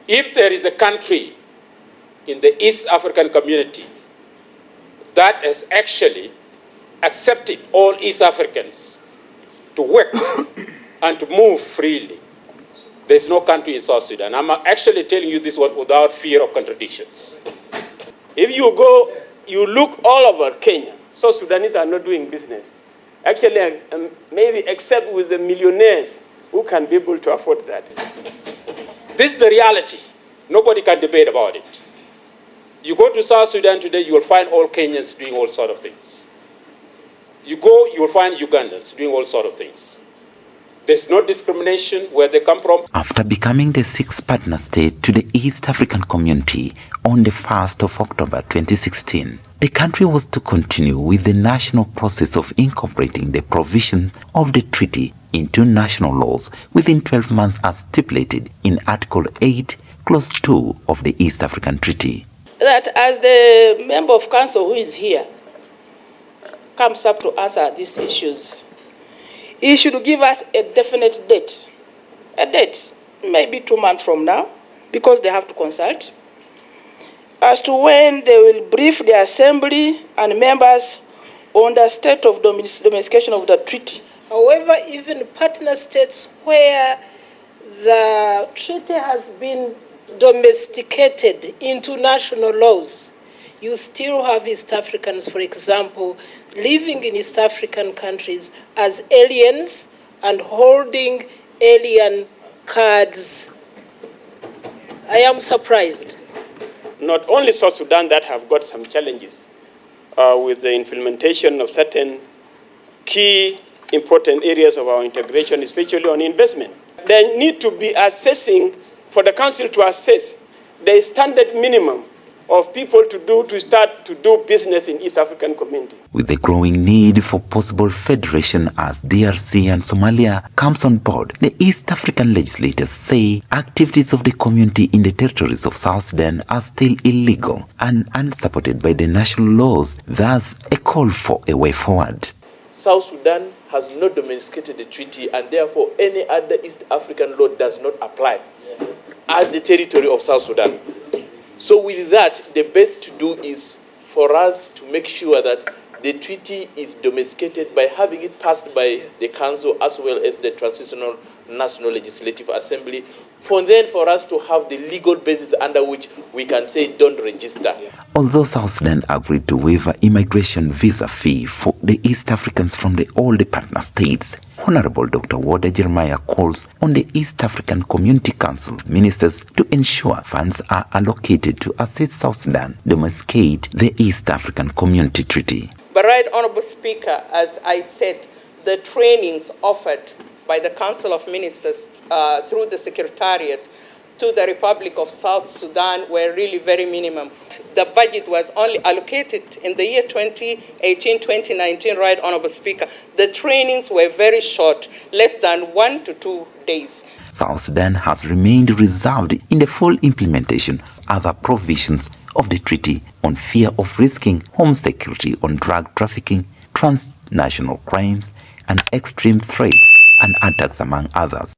If there is a country in the East African community that has actually accepted all East Africans to work and to move freely, there's no country in South Sudan. I'm actually telling you this one without fear of contradictions. If you go, you look all over Kenya, South Sudanese are not doing business. Actually, maybe except with the millionaires who can be able to afford that. This is the reality. Nobody can debate about it. You go to South Sudan today, you will find all Kenyans doing all sorts of things. You go, you will find Ugandans doing all sorts of things. There's no discrimination where they come from. After becoming the sixth partner state to the East African Community on the 1st of October 2016, the country was to continue with the national process of incorporating the provision of the treaty into national laws within 12 months as stipulated in Article 8, Clause 2 of the East African Treaty. That as the member of council who is here comes up to answer these issues, he should give us a definite date. A date, maybe 2 months from now, because they have to consult, as to when they will brief the assembly and members on the state of domestication of the treaty. However, even partner states where the treaty has been domesticated into national laws, you still have East Africans, for example, living in East African countries as aliens and holding alien cards. I am surprised. Not only South Sudan that have got some challenges with the implementation of certain key important areas of our integration, especially on investment. They need to be assessing, for the council to assess the standard minimum of people to start to do business in East African community. With the growing need for possible federation as DRC and Somalia comes on board, the East African legislators say activities of the community in the territories of South Sudan are still illegal and unsupported by the national laws, thus a call for a way forward. South Sudan has not domesticated the treaty, and therefore any other East African law does not apply at the territory of South Sudan. So with that, the best to do is for us to make sure that the treaty is domesticated by having it passed by the council as well as the Transitional National Legislative Assembly, for us to have the legal basis under which we can say don't register. Although South Sudan agreed to waive an immigration visa fee for the East Africans from all the partner states, Honorable Dr. Wada Jeremiah calls on the East African Community Council ministers to ensure funds are allocated to assist South Sudan domesticate the East African Community Treaty. But Right Honorable Speaker, as I said, the trainings offered by the Council of Ministers through the Secretariat to the Republic of South Sudan were really very minimum. The budget was only allocated in the year 2018-2019, Right Honorable Speaker. The trainings were very short, less than 1 to 2 days. South Sudan has remained reserved in the full implementation of other provisions of the treaty on fear of risking home security on drug trafficking, transnational crimes, and extreme threats and attacks, among others.